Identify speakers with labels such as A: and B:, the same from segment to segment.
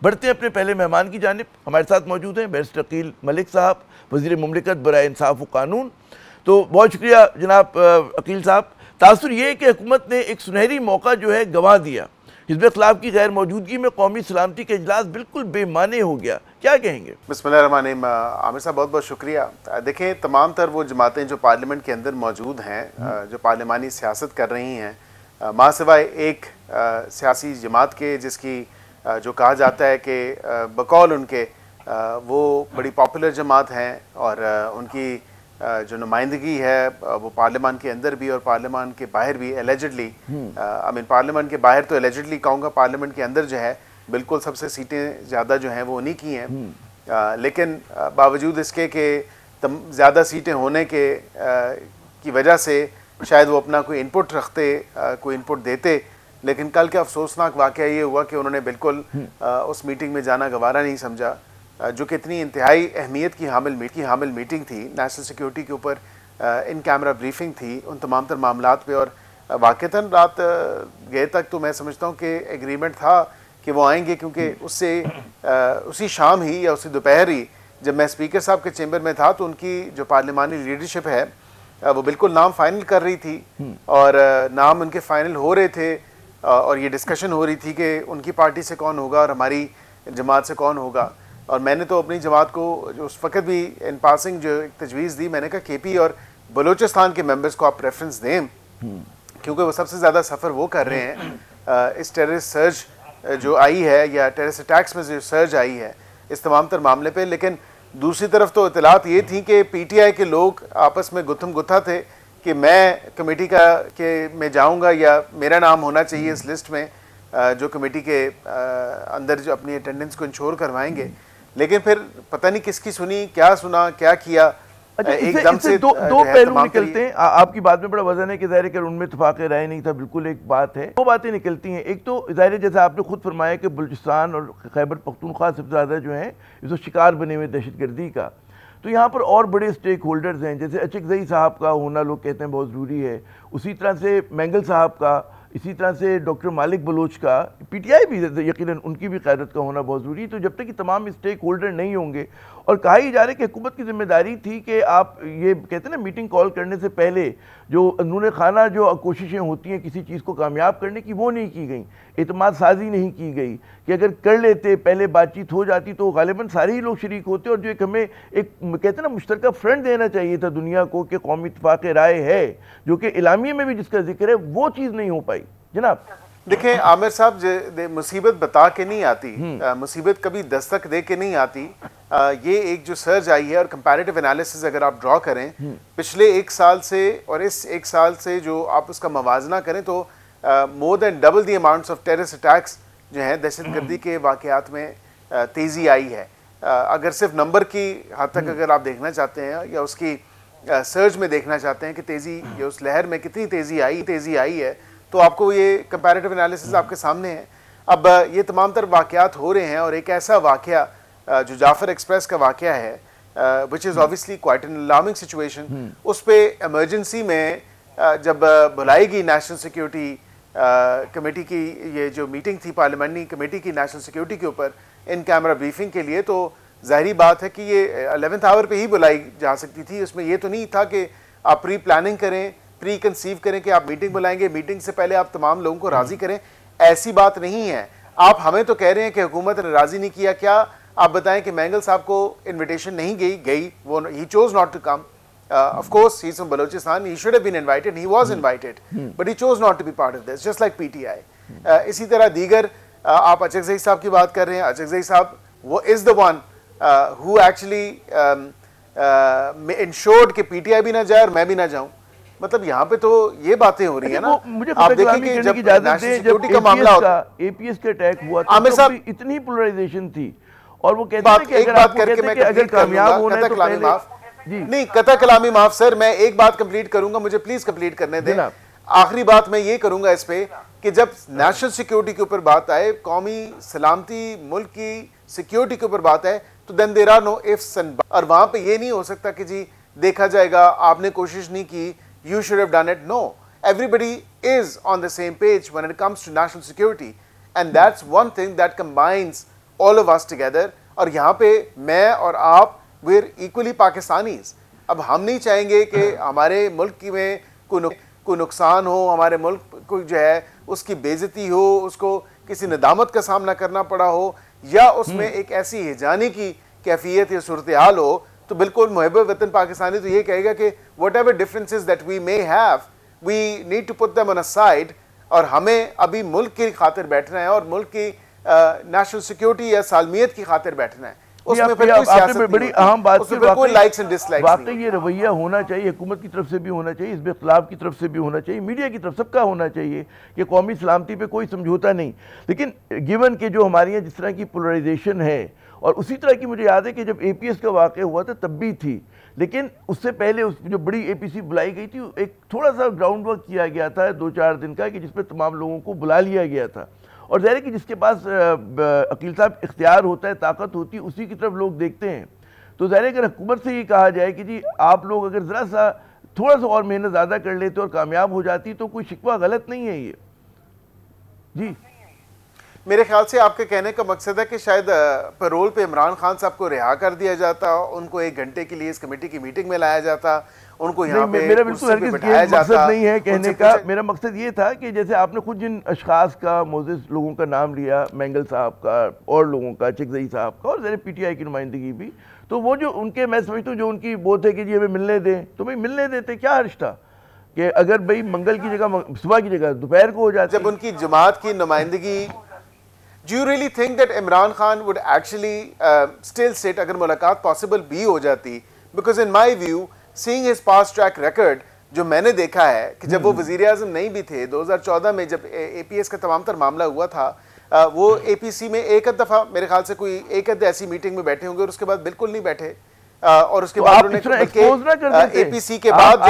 A: बढ़ते हैं अपने पहले मेहमान की जानिब। हमारे साथ मौजूद हैं बैरिस्टर अकील मलिक साहब, वज़ीर मुमलिकत बराए इंसाफ व कानून। तो बहुत शुक्रिया जनाब अकील साहब। तासुर ये है कि हुकूमत ने एक सुनहरी मौका जो है गंवा दिया। हिज़्ब इख्तिलाफ की गैर मौजूदगी में कौमी सलामती का इजलास बिल्कुल बेमाने हो गया, क्या कहेंगे?
B: बिस्मिल्लाहिर्रहमानिर्रहीम। आमिर साहब बहुत बहुत शुक्रिया। देखें, तमाम तर वो जमातें जो पार्लियामेंट के अंदर मौजूद हैं, जो पार्लिमानी सियासत कर रही हैं, माँ सिवाय एक सियासी जमात के जिसकी जो कहा जाता है कि बकौल उनके वो बड़ी पॉपुलर जमात हैं और उनकी जो नुमाइंदगी है वो पार्लियामान के अंदर भी और पार्लियामान के बाहर भी एलिजिडली, आई मीन पार्लियामान के बाहर तो एलिजिडली कहूँगा, पार्लियामेंट के अंदर जो है बिल्कुल सबसे सीटें ज़्यादा जो हैं वो उन्हीं की हैं। लेकिन बावजूद इसके कि ज़्यादा सीटें होने के की वजह से शायद वो अपना कोई इनपुट रखते, कोई इनपुट देते, लेकिन कल का अफसोसनाक वाक़या ये हुआ कि उन्होंने बिल्कुल उस मीटिंग में जाना गवारा नहीं समझा, जो कि इतनी इंतहाई अहमियत की हामिल मीटिंग थी। नेशनल सिक्योरिटी के ऊपर इन कैमरा ब्रीफिंग थी उन तमाम तर मामलात पे, और वाक़तन रात गए तक तो मैं समझता हूँ कि एग्रीमेंट था कि वो आएंगे, क्योंकि उससे उसी शाम ही या उसी दोपहर ही जब मैं स्पीकर साहब के चैम्बर में था तो उनकी जो पार्लिमानी लीडरशिप है वो बिल्कुल नाम फाइनल कर रही थी और नाम उनके फाइनल हो रहे थे और ये डिस्कशन हो रही थी कि उनकी पार्टी से कौन होगा और हमारी जमात से कौन होगा। और मैंने तो अपनी जमात को जो उस वक़्त भी इन पासिंग जो एक तजवीज़ दी, मैंने कहा केपी और बलूचिस्तान के मेंबर्स को आप प्रेफरेंस दें, क्योंकि वो सबसे ज़्यादा सफ़र वो कर रहे हैं इस टेररिस्ट सर्ज जो आई है या टेररिस्ट अटैक्स में जो सर्ज आई है इस तमाम तर मामले पे। लेकिन दूसरी तरफ तो इतलात ये थी कि PTI के लोग आपस में गुत्थम गुत्था थे कि मैं कमेटी के में जाऊंगा या मेरा नाम होना चाहिए इस लिस्ट में जो कमेटी के अंदर जो अपनी अटेंडेंस को इंश्योर करवाएंगे। लेकिन फिर पता नहीं किसकी सुनी, क्या सुना, क्या किया।
A: अच्छा, एकदम से दो पहलू निकलते हैं। आपकी बात में बड़ा वजन है कि ज़ाहिर है उनमें इत्तेफाक राय नहीं था, बिल्कुल एक बात है। दो बातें निकलती हैं। एक तो ज़ाहिर है जैसा आपने खुद फरमाया कि बलूचिस्तान और खैबर पख्तूनख्वा सबसे ज़्यादा जो है इस शिकार बने हुए दहशतगर्दी का, तो यहाँ पर और बड़े स्टेक होल्डर्स हैं, जैसे अचकज़ई साहब का होना लोग कहते हैं बहुत ज़रूरी है, उसी तरह से मैंगल साहब का, इसी तरह से डॉक्टर मालिक बलोच का, PTI भी यकीनन उनकी भी क़यादत का होना बहुत ज़रूरी है। तो जब तक कि तमाम स्टेक होल्डर नहीं होंगे, और कहा ही जा रहा है कि हुकूमत की जिम्मेदारी थी कि आप ये कहते हैं ना मीटिंग कॉल करने से पहले जो अंदरूनी खाना जो कोशिशें होती हैं किसी चीज़ को कामयाब करने की, वो नहीं की गई, एतमाद साजी नहीं की गई कि अगर कर लेते, पहले बातचीत हो जाती तो गालिबन सारे ही लोग शरीक होते। और जो एक हमें एक कहते हैं ना मुश्तरका फ्रंट देना चाहिए था दुनिया को कि कौमी इत्तेफाक राय है, जो कि इलामिया में भी जिसका जिक्र है, वो चीज़ नहीं हो पाई। जनाब
B: देखें आमिर साहब, मुसीबत बता के नहीं आती, मुसीबत कभी दस्तक दे के नहीं आती। ये एक जो सर्ज आई है और कंपैरेटिव एनालिसिस अगर आप ड्रॉ करें पिछले एक साल से और इस एक साल से जो आप उसका मवाजना करें तो more than double the amounts of terrorist attacks जो हैं दहशतगर्दी के वाक़यात में तेज़ी आई है। अगर सिर्फ नंबर की हद तक अगर आप देखना चाहते हैं या उसकी सर्ज में देखना चाहते हैं कि तेज़ी या उस लहर में कितनी तेज़ी आई है, तो आपको ये कंपैरेटिव एनालिसिस आपके सामने है। अब ये तमाम तर वाक़यात हो रहे हैं और एक ऐसा वाक़या जो जाफ़र एक्सप्रेस का वाक़या है which is obviously quite an alarming situation, उस पर एमरजेंसी में जब बुलाएगी नेशनल सिक्योरिटी कमेटी की ये जो मीटिंग थी पार्लियामेंट्री कमेटी की नेशनल सिक्योरिटी के ऊपर इन कैमरा ब्रीफिंग के लिए, तो ज़ाहिरी बात है कि ये 11th आवर पे ही बुलाई जा सकती थी। उसमें ये तो नहीं था कि आप प्री प्लानिंग करें, प्री कंसीव करें कि आप मीटिंग बुलाएंगे, मीटिंग से पहले आप तमाम लोगों को राज़ी करें। ऐसी बात नहीं है। आप हमें तो कह रहे हैं कि हुकूमत ने राज़ी नहीं किया। क्या आप बताएं कि मैंगल साहब को इन्विटेशन नहीं गई, वो ही chose not to come. Of course, he's from Balochistan. He should have been invited. He was invited, but he chose not to be part of this, just like PTI. इसी तरह दीगर आप अचकज़ई साहब की बात कर रहे हैं। अचकज़ई साहब वो is the one who actually ensured कि PTI भी ना जाए और मैं भी ना जाऊं। मतलब यहाँ पे तो ये बातें हो रही है ना। आप देखिए कि जब नेशनल सिक्योरिटी का मामला होता,
A: APS का अटैक हुआ तो इतनी पोलराइजेशन थी और वो कहते हैं कि
B: एक बात करके मैं अगर कामयाब होना है तो पहले नहीं कता कलामी माफ सर, मैं एक बात कंप्लीट करूंगा, मुझे प्लीज कंप्लीट करने दें। आखिरी बात मैं ये करूंगा इस पे कि जब नेशनल सिक्योरिटी के ऊपर बात आए, कौमी सलामती, मुल्क की सिक्योरिटी के ऊपर बात आए, तो then there are no ifs and, और वहां पे ये नहीं हो सकता कि जी देखा जाएगा, आपने कोशिश नहीं की, you should have done it. No, everybody is on the same page when it comes to national security, and that's one thing that combines all of us together, और यहाँ पे मैं और आप वेर इक्वली पाकिस्तानीज। अब हम नहीं चाहेंगे कि हमारे मुल्क में कोई नुकसान हो, हमारे मुल्क को जो है उसकी बेइज्जती हो, उसको किसी नदामत का सामना करना पड़ा हो, या उसमें एक ऐसी हिजानी की कैफियत या सूरत हाल हो। तो बिल्कुल मुहब्ब वतन पाकिस्तानी तो ये कहेगा कि whatever differences that we may have, we need to put them on a side, और हमें अभी मुल्क की खातिर बैठना है और मुल्क की नेशनल सिक्योरिटी या सालमियत की खातिर बैठना है। उसमें फिर कोई सियासत
A: बड़ी अहम बात,
B: उसमें कोई लाइक्स एंड डिसलाइक्स
A: वाकई ये रवैया होना चाहिए, हुकूमत की तरफ से भी होना चाहिए, इसमें इख्तिलाफ की तरफ से भी होना चाहिए, मीडिया की तरफ सबका होना चाहिए कि कौमी सलामती पे कोई समझौता नहीं। लेकिन गिवन के जो हमारे यहाँ जिस तरह की पोलराइजेशन है, और उसी तरह की मुझे याद है कि जब APS का वाक़या हुआ था तब भी थी, लेकिन उससे पहले उस जो बड़ी APC बुलाई गई थी, एक थोड़ा सा ग्राउंड वर्क किया गया था 2-4 दिन का, कि जिसमें तमाम लोगों को बुला लिया गया था। और ज़ाहिर है कि जिसके पास अकील साहब इख्तियार होता है, ताकत होती है, उसी की तरफ लोग देखते हैं। तो ज़ाहिर है अगर हुकूमत से ये कहा जाए कि जी आप लोग अगर ज़रा सा थोड़ा सा और मेहनत ज़्यादा कर लेते और कामयाब हो जाती, तो कोई शिकवा गलत नहीं है ये। जी
B: मेरे ख्याल से आपके कहने का मकसद है कि शायद पैरोल पे इमरान खान साहब को रिहा कर दिया जाता, उनको 1 घंटे के लिए इस कमेटी की मीटिंग में लाया जाता, उनको यहाँ पे
A: मेरा बिल्कुल हरगिज़ मकसद नहीं है कहने का। मेरा मकसद ये था कि जैसे आपने खुद जिन अशखास का, मोज़िज़ लोगों का नाम लिया, मैंगल साहब का और लोगों का, चिकज़ई साहब का, और ज़रा PTI की नुमाइंदगी भी, तो वो जो उनके, मैं समझता हूँ जो उनकी वो थे कि जी हमें मिलने दें, तो भाई मिलने देते, क्या हर्ज था कि अगर भाई मंगल की जगह सुबह की जगह दोपहर को हो जाती।
B: जब उनकी जमात की नुमाइंदगी, do you really think that Imran Khan would actually still sit अगर मुलाकात पॉसिबल भी हो जाती? Because in my view, seeing his past track record, जो मैंने देखा है कि जब वो वज़ीर आज़म नहीं भी थे 2014 में, जब APS का तमाम तर मामला हुआ था, वो APC में एक दफ़ा मेरे ख्याल से कोई एक ऐसी मीटिंग में बैठे होंगे, और उसके बाद बिल्कुल नहीं बैठे, और उसके बाद उन्होंने APC के बाद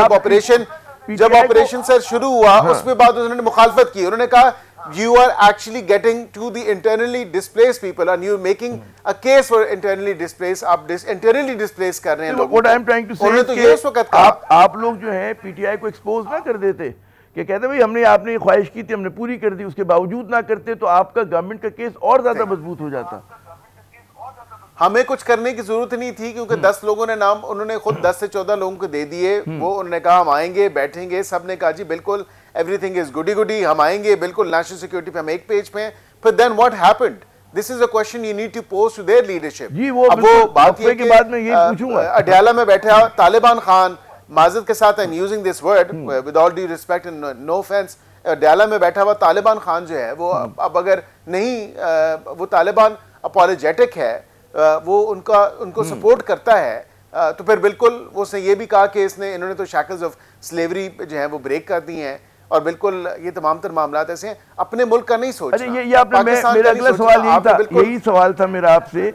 B: जब ऑपरेशन सर शुरू हुआ, उसके बाद उन्होंने मुखालफत की। उन्होंने कहा you are actually getting to the internally displaced people and you're making a case for internally displaced, आप internally displaced कर रहे हैं लोगों को।
A: What I'm trying to say
B: तो ये इस वक्त
A: आप लोग जो है PTI को एक्सपोज ना कर देते, कि कहते भाई हमने आपने ये ख्वाहिश की थी, हमने पूरी कर दी, उसके बावजूद ना करते तो आपका गवर्नमेंट का केस और ज्यादा मजबूत हो जाता।
B: हमें कुछ करने की जरूरत नहीं थी, क्योंकि 10 लोगों ने नाम, उन्होंने खुद 10 से 14 लोगों को दे दिए। वो उन्होंने कहा हम आएंगे, बैठेंगे, सब ने कहा जी बिल्कुल एवरीथिंग इज गुडी गुडी, हम आएंगे, बिल्कुल नेशनल सिक्योरिटी पे हम एक पेज पे हैं। फिर then what happened? This is a question you need to pose to their leadership.
A: अब वो बात ये कि बाद में ये पूछूंगा,
B: अडयाला में बैठा तालिबान खान, माजरत के साथ I am using this word with all due respect and no offence, Adiala में बैठा हुआ तालिबान खान जो है वो अब अगर नहीं वो तालिबान अपॉलोजेटिक है, वो उनको सपोर्ट करता है, तो फिर बिल्कुल उसने ये भी कहा कि इन्होंने तो शैकल्स ऑफ स्लेवरी जो है वो ब्रेक कर दी हैं, और बिल्कुल ये तमाम तर मामलात ऐसे हैं। अपने मुल्क का नहीं सोचना।
A: अरे ये आपने, मेरा अगला सवाल यही था, यही सवाल था मेरा आपसे